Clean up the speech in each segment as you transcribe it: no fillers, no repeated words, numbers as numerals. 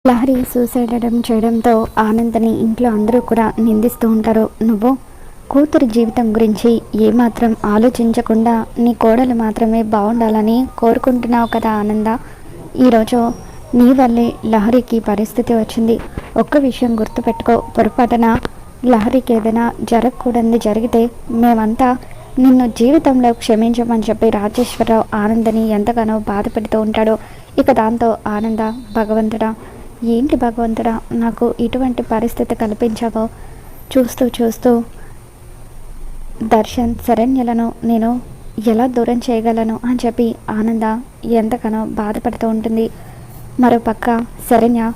Lahari suicide attempt చేయడంతో ఆనందని ఇంట్లో అందరూ కూడా నిందిస్తూ ఉంటారు. నువ్వు కూతురు జీవితం గురించి ఏమాత్రం ఆలోచించకుండా నీ కోడలు మాత్రమే బాగుండాలని కోరుకుంటున్నావు కదా ఆనంద. ఈరోజు నీ వల్లే లహరికి పరిస్థితి వచ్చింది. ఒక్క విషయం గుర్తుపెట్టుకో, పొరపాటున లహరికి ఏదైనా జరగకూడదు జరిగితే మేమంతా నిన్ను జీవితంలో క్షమించమని చెప్పి రాజేశ్వరరావు ఆనందని ఎంతగానో బాధపెడుతూ ఉంటాడు. ఇక దాంతో ఆనంద, భగవంతుడా ఏంటి భగవంతుడా నాకు ఇటువంటి పరిస్థితి కల్పించావో, చూస్తూ చూస్తూ దర్శన్ శరణ్యలను నేను ఎలా దూరం చేయగలను అని చెప్పి ఆనంద ఎంతగానో బాధపడుతూ ఉంటుంది. మరోపక్క శరణ్య,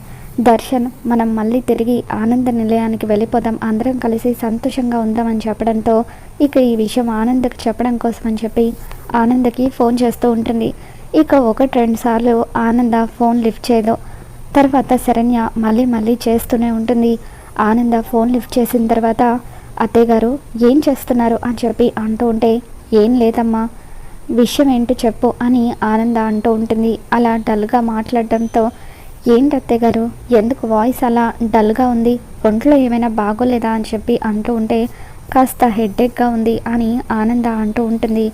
దర్శన్ మనం మళ్ళీ తిరిగి ఆనంద నిలయానికి వెళ్ళిపోదాం, అందరం కలిసి సంతోషంగా ఉందామని చెప్పడంతో ఇక ఈ విషయం ఆనందకి చెప్పడం కోసం అని చెప్పి ఆనందకి ఫోన్ చేస్తూ ఉంటుంది. ఇక 1-2 సార్లు ఆనంద ఫోన్ లిఫ్ట్ చేయదు. తర్వాత శరణ్య మళ్ళీ చేస్తూనే ఉంటుంది. ఆనంద ఫోన్ లిఫ్ట్ చేసిన తర్వాత అత్తయ్య గారు ఏం చేస్తున్నారు అని చెప్పి అంటూ ఉంటే, ఏం లేదమ్మా, విషయం ఏంటో చెప్పు అని ఆనంద అంటూ ఉంటుంది. అలా డల్గా మాట్లాడడంతో, ఏంటి అత్తయ్య గారు ఎందుకు వాయిస్ అలా డల్గా ఉంది, ఒంట్లో ఏమైనా బాగోలేదా అని చెప్పి అంటూ ఉంటే, కాస్త హెడ్ఏక్గా ఉంది అని ఆనంద అంటూ ఉంటుంది.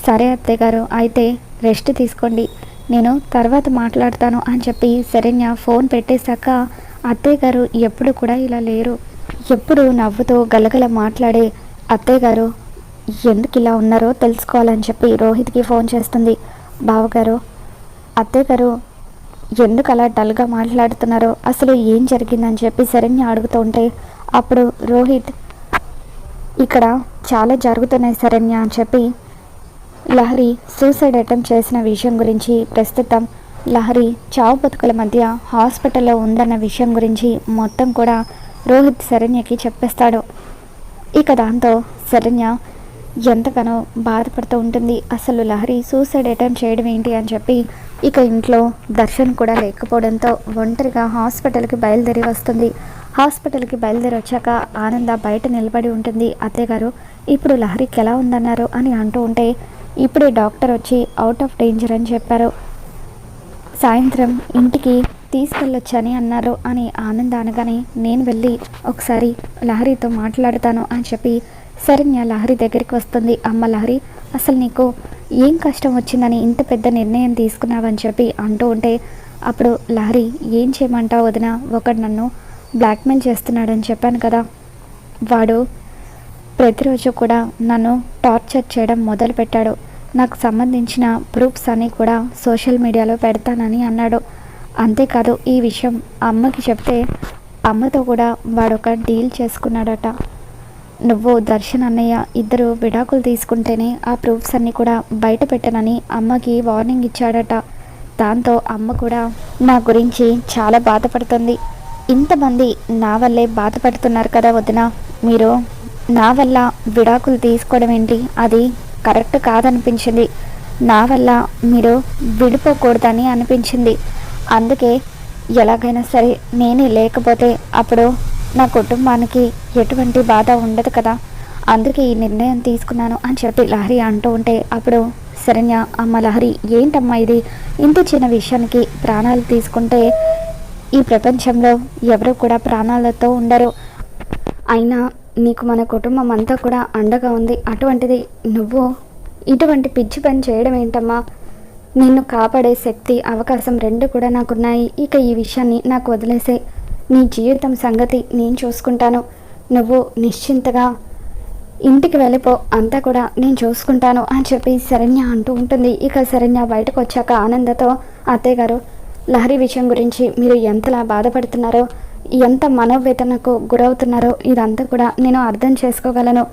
సరే అత్తయ్య గారు అయితే రెస్ట్ తీసుకోండి, నేను తర్వాత మాట్లాడతాను అని చెప్పి శరణ్య ఫోన్ పెట్టేశాక, అత్తయ్య గారు ఎప్పుడు కూడా ఇలా లేరు, ఎప్పుడు నవ్వుతూ గలగల మాట్లాడే అత్తయ్య గారు ఎందుకు ఇలా ఉన్నారో తెలుసుకోవాలని చెప్పి రోహిత్కి ఫోన్ చేస్తుంది. బావగారు, అత్తయ్య గారు ఎందుకు అలా డల్గా మాట్లాడుతున్నారో, అసలు ఏం జరిగిందని చెప్పి శరణ్య అడుగుతూ ఉంటే, అప్పుడు రోహిత్ ఇక్కడ చాలా జరుగుతున్నాయి శరణ్య అని చెప్పి లహరి సూసైడ్ అటెంప్ట్ చేసిన విషయం గురించి, ప్రస్తుతం లహరి చావు బతుకుల మధ్య హాస్పిటల్లో ఉందన్న విషయం గురించి మొత్తం కూడా రోహిత్ శరణ్యకి చెప్పేస్తాడు. ఇక దాంతో శరణ్య ఎంతగానో బాధపడుతూ ఉంటుంది. అసలు లహరి సూసైడ్ అటెంప్ట్ చేయడం ఏంటి అని చెప్పి ఇక ఇంట్లో దర్శన్ కూడా లేకపోవడంతో ఒంటరిగా హాస్పిటల్కి బయలుదేరి వస్తుంది. హాస్పిటల్కి బయలుదేరి వచ్చాక ఆనంద బయట నిలబడి ఉంటుంది. అత్తయ్య గారు ఇప్పుడు లహరికి ఎలా ఉందన్నారు అని అంటూ ఉంటే, ఇప్పుడే డాక్టర్ వచ్చి అవుట్ ఆఫ్ డేంజర్ అని చెప్పారు, సాయంత్రం ఇంటికి తీసుకెళ్ళొచ్చని అన్నారు అని ఆనంద అనగానే, నేను వెళ్ళి ఒకసారి లహరితో మాట్లాడతాను అని చెప్పి శరణ్య లహరి దగ్గరికి వస్తుంది. అమ్మ లహరి, అసలు నీకు ఏం కష్టం వచ్చిందని ఇంత పెద్ద నిర్ణయం తీసుకున్నావని చెప్పి అంటూ ఉంటే, అప్పుడు లహరి, ఏం చేయమంటావు వదిన, ఒకడు నన్ను బ్లాక్మెయిల్ చేస్తున్నాడని చెప్పాను కదా, వాడు ప్రతిరోజు కూడా నన్ను టార్చర్ చేయడం మొదలుపెట్టాడు, నాకు సంబంధించిన ప్రూఫ్స్ అన్నీ కూడా సోషల్ మీడియాలో పెడతానని అన్నాడు. అంతేకాదు ఈ విషయం అమ్మకి చెప్తే అమ్మతో కూడా వాడొక డీల్ చేసుకున్నాడట, నువ్వు దర్శన్ అన్నయ్య ఇద్దరు విడాకులు తీసుకుంటేనే ఆ ప్రూఫ్స్ అన్నీ కూడా బయట పెట్టనని అమ్మకి వార్నింగ్ ఇచ్చాడట. దాంతో అమ్మ కూడా నా గురించి చాలా బాధపడుతుంది. ఇంతమంది నా వల్లే బాధపడుతున్నారు కదా వదిన, మీరు నా వల్ల విడాకులు తీసుకోవడం ఏంటి, అది కరెక్ట్ కాదనిపించింది, నా వల్ల మీరు విడిపోకూడదని అనిపించింది, అందుకే ఎలాగైనా సరే నేనే లేకపోతే అప్పుడు నా కుటుంబానికి ఎటువంటి బాధ ఉండదు కదా, అందుకే ఈ నిర్ణయం తీసుకున్నాను అని చెప్పి లహరి అంటూ ఉంటే, అప్పుడు శరణ్య, అమ్మ లహరి ఏంటమ్మా ఇది, ఇంత చిన్న విషయానికి ప్రాణాలు తీసుకుంటే ఈ ప్రపంచంలో ఎవరు కూడా ప్రాణాలతో ఉండరు, అయినా నీకు మన కుటుంబం అంతా కూడా అండగా ఉంది, అటువంటిది నువ్వు ఇటువంటి పిచ్చి పని చేయడం ఏంటమ్మా, నిన్ను కాపాడే శక్తి అవకాశం రెండు కూడా నాకున్నాయి, ఇక ఈ విషయాన్ని నాకు వదిలేసే, నీ జీవితం సంగతి నేను చూసుకుంటాను, నువ్వు నిశ్చింతగా ఇంటికి వెళ్ళిపో, అంతా కూడా నేను చూసుకుంటాను అని చెప్పి శరణ్య అంటూ ఉంటుంది. ఇక శరణ్య బయటకు వచ్చాక ఆనందతో, అత్తయ్య గారు లహరి విషయం గురించి మీరు ఎంతలా బాధపడుతున్నారో, ఎంత మనోవేదనకు గురవుతున్నారో ఇదంతా కూడా నేను అర్థం చేసుకోగలను,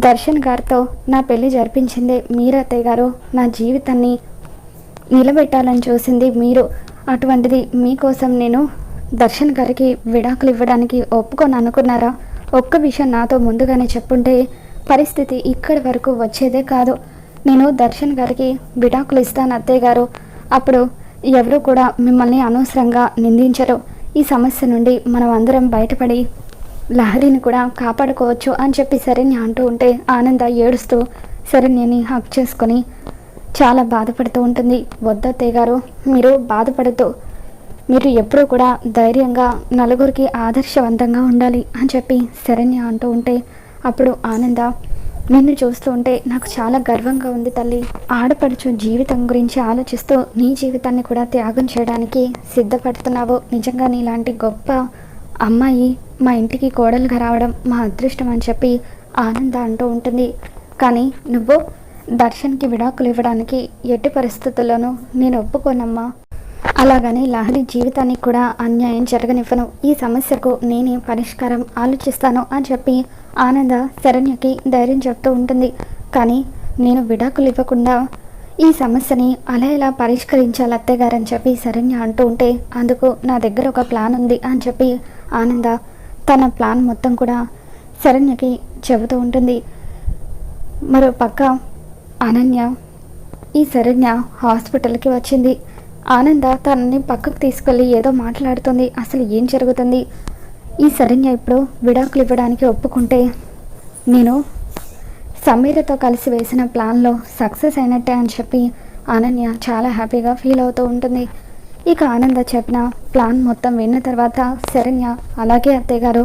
దర్శన్ గారితో నా పెళ్లి జరిపించిందే మీరు అత్తయ్య గారు, నా జీవితాన్ని నిలబెట్టాలని చూసింది మీరు, అటువంటిది మీకోసం నేను దర్శన్ గారికి విడాకులు ఇవ్వడానికి ఒప్పుకొని అనుకున్నారా, ఒక్క విషయం నాతో ముందుగానే చెప్పుంటే పరిస్థితి ఇక్కడి వరకు వచ్చేదే కాదు, నేను దర్శన్ గారికి విడాకులు ఇస్తాను అత్తయ్య గారు, అప్పుడు ఎవరు కూడా మిమ్మల్ని అనవసరంగా నిందించరు, ఈ సమస్య నుండి మనం అందరం బయటపడి లహరిని కూడా కాపాడుకోవచ్చు అని చెప్పి శరణ్య అంటూ ఉంటే, ఆనంద ఏడుస్తూ శరణ్యని హక్ చేసుకొని చాలా బాధపడుతూ ఉంటుంది. వద్దత్తయ్య గారు మీరు బాధపడద్దు, మీరు ఎప్పుడూ కూడా ధైర్యంగా నలుగురికి ఆదర్శవంతంగా ఉండాలి అని చెప్పి శరణ్య అంటూ ఉంటే అప్పుడు ఆనంద, నిన్ను చూస్తూ ఉంటే నాకు చాలా గర్వంగా ఉంది తల్లి. ఆడపడుచు జీవితం గురించి ఆలోచిస్తూ నీ జీవితాన్ని కూడా త్యాగం చేయడానికి సిద్ధపడుతున్నావు. నిజంగా నీలాంటి గొప్ప అమ్మాయి మా ఇంటికి కోడలుగా రావడం మా అదృష్టం అని చెప్పి ఆనంద అంటూ ఉంటుంది. కానీ నువ్వు దర్శన్కి విడాకులు ఇవ్వడానికి ఎట్టి పరిస్థితుల్లోనూ నేను ఒప్పుకోనమ్మా. అలాగని లహరి జీవితానికి కూడా అన్యాయం జరగనివ్వను. ఈ సమస్యకు నేనే పరిష్కారం ఆలోచిస్తాను అని చెప్పి ఆనంద శరణ్యకి ధైర్యం చెప్తూ ఉంటుంది. కానీ నేను విడాకులు ఇవ్వకుండా ఈ సమస్యని అలా ఎలా పరిష్కరించాలి అత్తయ్యగారని చెప్పి శరణ్య అంటూ ఉంటే అందుకు నా దగ్గర ఒక ప్లాన్ ఉంది అని చెప్పి ఆనంద తన ప్లాన్ మొత్తం కూడా శరణ్యకి చెబుతూ ఉంటుంది. మరో పక్క అనన్య ఈ శరణ్య హాస్పిటల్కి వచ్చింది. ఆనంద తనని పక్కకు తీసుకెళ్ళి ఏదో మాట్లాడుతుంది. అసలు ఏం జరుగుతుంది? ఈ శరణ్య ఇప్పుడు విడాకులు ఇవ్వడానికి ఒప్పుకుంటే నేను సమీరతో కలిసి వేసిన ప్లాన్లో సక్సెస్ అయినట్టే అని చెప్పి అనన్య చాలా హ్యాపీగా ఫీల్ అవుతూ ఉంటుంది. ఇక ఆనంద చెప్పిన ప్లాన్ మొత్తం విన్న తర్వాత శరణ్య, అలాగే అత్తయ్య గారు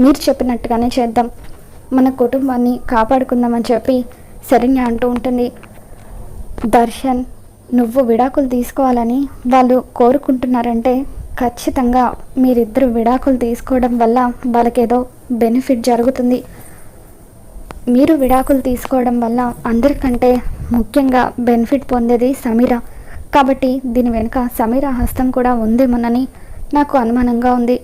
మీరు చెప్పినట్టుగానే చేద్దాం, మన కుటుంబాన్ని కాపాడుకుందామని చెప్పి శరణ్య అంటూ ఉంటుంది. దర్శన్ నువ్వు విడాకులు తీసుకోవాలని వాళ్ళు కోరుకుంటున్నారంటే ఖచ్చితంగా మీరిద్దరు విడాకులు తీసుకోవడం వల్ల వాళ్ళకేదో బెనిఫిట్ జరుగుతుంది. మీరు విడాకులు తీసుకోవడం వల్ల అందరికంటే ముఖ్యంగా బెనిఫిట్ పొందేది సమీర. కాబట్టి దీని వెనుక సమీర హస్తం కూడా ఉందేమోనని నాకు అనుమానంగా ఉంది.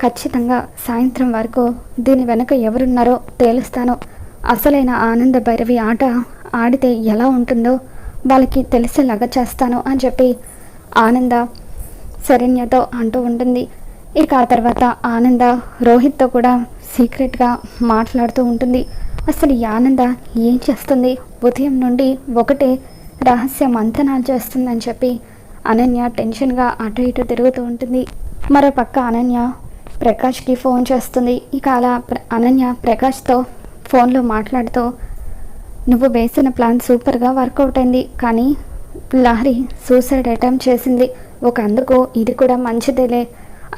ఖచ్చితంగా సాయంత్రం వరకు దీని వెనుక ఎవరున్నారో తేలుస్తాను. అసలైన ఆనంద భైరవి ఆట ఆడితే ఎలా ఉంటుందో వాళ్ళకి తెలిసేలాగా చేస్తాను అని చెప్పి ఆనంద శరణ్యతో అంటూ ఉంటుంది. ఇక ఆ తర్వాత ఆనంద రోహిత్తో కూడా సీక్రెట్గా మాట్లాడుతూ ఉంటుంది. అసలు ఈ ఆనంద ఏం చేస్తుంది? ఉదయం నుండి ఒకటే రహస్య మంతనాలు చేస్తుందని చెప్పి అనన్య టెన్షన్గా అటు ఇటు తిరుగుతూ ఉంటుంది. మరో పక్క అనన్య ప్రకాష్కి ఫోన్ చేస్తుంది. ఇక అలా అనన్య ప్రకాష్తో ఫోన్లో మాట్లాడుతూ, నువ్వు వేసిన ప్లాన్ సూపర్గా వర్కౌట్ అయింది, కానీ లహరి సూసైడ్ అటెంప్ట్ చేసింది. అందుకు ఇది కూడా మంచిదేలే.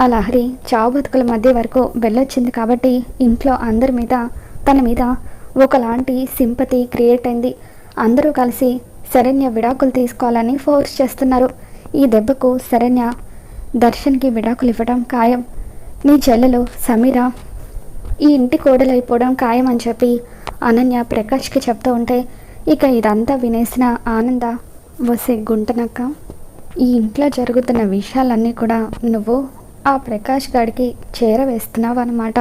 ఆ లహరి చావు బతుకుల మధ్య వరకు వెళ్ళొచ్చింది కాబట్టి ఇంట్లో అందరి మీద తన మీద ఒకలాంటి సింపతి క్రియేట్ అయింది. అందరూ కలిసి శరణ్య విడాకులు తీసుకోవాలని ఫోర్స్ చేస్తున్నారు. ఈ దెబ్బకు శరణ్య దర్శన్కి విడాకులు ఇవ్వడం ఖాయం. నీ చెల్లెలు సమీర ఈ ఇంటి కోడలైపోవడం ఖాయం అని చెప్పి అనన్య ప్రకాష్కి చెప్తూ ఉంటే ఇక ఇదంతా వినేసిన ఆనంద, వసే గుంటనక్క, ఈ ఇంట్లో జరుగుతున్న విషయాలన్నీ కూడా నువ్వు ఆ ప్రకాష్ గాడికి చేరవేస్తున్నావు అన్నమాట.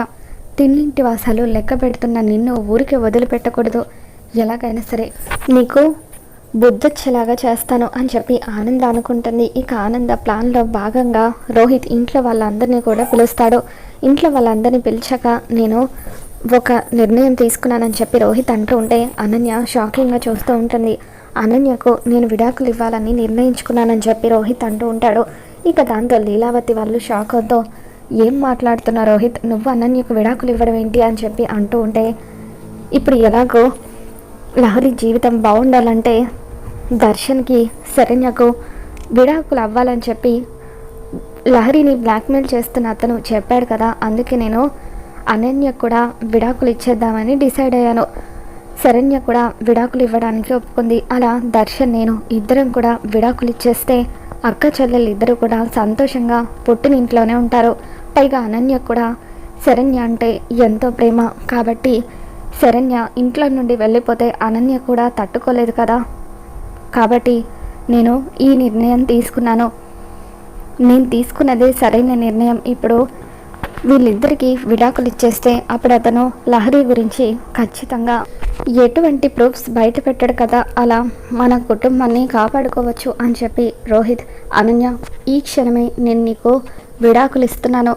తిన్నింటి వాసాలు లెక్క పెడుతున్న నిన్ను ఊరికి వదిలిపెట్టకూడదు. ఎలాగైనా సరే నీకు బుద్ధొచ్చేలాగా చేస్తాను అని చెప్పి ఆనంద అనుకుంటుంది. ఇక ఆనంద ప్లాన్లో భాగంగా రోహిత్ ఇంట్లో వాళ్ళందరినీ కూడా పిలుస్తాడు. ఇంట్లో వాళ్ళందరినీ పిలిచాక నేను ఒక నిర్ణయం తీసుకున్నానని చెప్పి రోహిత్ అంటూ ఉంటే అనన్య షాకింగ్గా చూస్తూ ఉంటుంది. అనన్యకు నేను విడాకులు ఇవ్వాలని నిర్ణయించుకున్నానని చెప్పి రోహిత్ అంటూ ఉంటాడు. ఇక దాంతో లీలావతి వాళ్ళు షాక్ అవుతూ, ఏం మాట్లాడుతున్నా రోహిత్, నువ్వు అనన్యకు విడాకులు ఇవ్వడం ఏంటి అని చెప్పి అంటూ ఉంటే, ఇప్పుడు ఎలాగో లహరి జీవితం బాగుండాలంటే దర్శన్కి శరణ్యకు విడాకులు అవ్వాలని చెప్పి లహరిని బ్లాక్మెయిల్ చేస్తున్న అతను చెప్పాడు కదా, అందుకే నేను అనన్య కూడా విడాకులు ఇచ్చేద్దామని డిసైడ్ అయ్యాను. శరణ్య కూడా విడాకులు ఇవ్వడానికి ఒప్పుకుంది. అలా దర్శన్ నేను ఇద్దరం కూడా విడాకులు ఇచ్చేస్తే అక్క చెల్లెలు ఇద్దరు కూడా సంతోషంగా పుట్టిన ఇంట్లోనే ఉంటారు. పైగా అనన్య కూడా శరణ్య అంటే ఎంతో ప్రేమ. కాబట్టి శరణ్య ఇంట్లో నుండి వెళ్ళిపోతే అనన్య కూడా తట్టుకోలేదు కదా. కాబట్టి నేను ఈ నిర్ణయం తీసుకున్నాను. నేను తీసుకున్నదే సరైన నిర్ణయం. ఇప్పుడు వీళ్ళిద్దరికీ విడాకులు ఇచ్చేస్తే అప్పుడు అతను లహరి గురించి ఖచ్చితంగా ఎటువంటి ప్రూఫ్స్ బయట పెట్టాడు కదా, అలా మన కుటుంబాన్ని కాపాడుకోవచ్చు అని చెప్పి రోహిత్, అనన్య ఈ క్షణమే నేను నీకు విడాకులు ఇస్తున్నాను,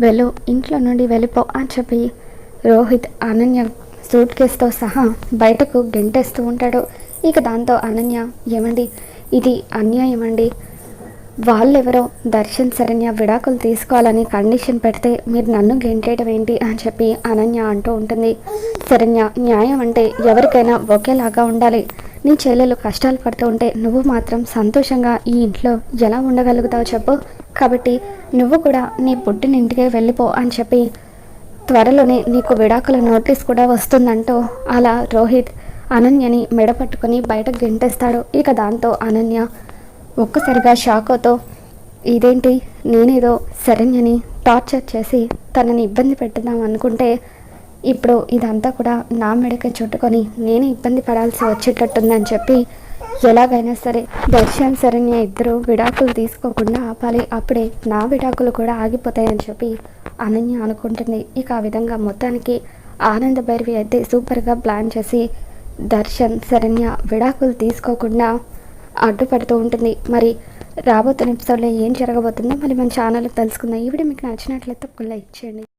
వెళ్ళు, ఇంట్లో నుండి వెళ్ళిపో అని చెప్పి రోహిత్ అనన్య సూట్ కేసుతో సహా బయటకు గెంటేస్తూ ఉంటాడు. ఇక దాంతో అనన్య, ఏమండి ఇది అన్యాయం అండి, వాళ్ళెవరో దర్శన్ శరణ్య విడాకులు తీసుకోవాలని కండిషన్ పెడితే మీరు నన్ను గెంటేయడం ఏంటి అని చెప్పి అనన్య అంటూ ఉంటుంది. శరణ్య, న్యాయం అంటే ఎవరికైనా ఒకేలాగా ఉండాలి. నీ చెల్లెలు కష్టాలు పడుతూ ఉంటే నువ్వు మాత్రం సంతోషంగా ఈ ఇంట్లో ఎలా ఉండగలుగుతావు చెప్పు. కాబట్టి నువ్వు కూడా నీ పుట్టినింటికే వెళ్ళిపో అని చెప్పి త్వరలోనే నీకు విడాకుల నోటీస్ కూడా వస్తుందంటూ అలా రోహిత్ అనన్యని మెడ పట్టుకొని బయటకు గెంటేస్తాడు. ఇక దాంతో అనన్య ఒక్కసారిగా షాక్ అవుతూ, ఇదేంటి, నేనేదో శరణ్యని టార్చర్ చేసి తనని ఇబ్బంది పెట్టుదాం అనుకుంటే ఇప్పుడు ఇదంతా కూడా నా మెడకే చుట్టుకొని నేను ఇబ్బంది పడాల్సి వచ్చేటట్టుందని చెప్పి ఎలాగైనా సరే దర్శన్ శరణ్య ఇద్దరు విడాకులు తీసుకోకుండా ఆపాలి, అప్పుడే నా విడాకులు కూడా ఆగిపోతాయని చెప్పి అనన్య అనుకుంటుంది. ఇక ఆ విధంగా మొత్తానికి ఆనంద భైరవి అయితే సూపర్గా ప్లాన్ చేసి దర్శన్ శరణ్య విడాకులు తీసుకోకుండా అడ్డుపడుతూ ఉంటుంది. మరి రాబోతున్న ఎపిసోడ్లో ఏం జరగబోతుందో మరి మన ఛానల్లో తెలుసుకుందాం. ఈ వీడియో మీకు నచ్చినట్లయితే ఒక లైక్ చేయండి.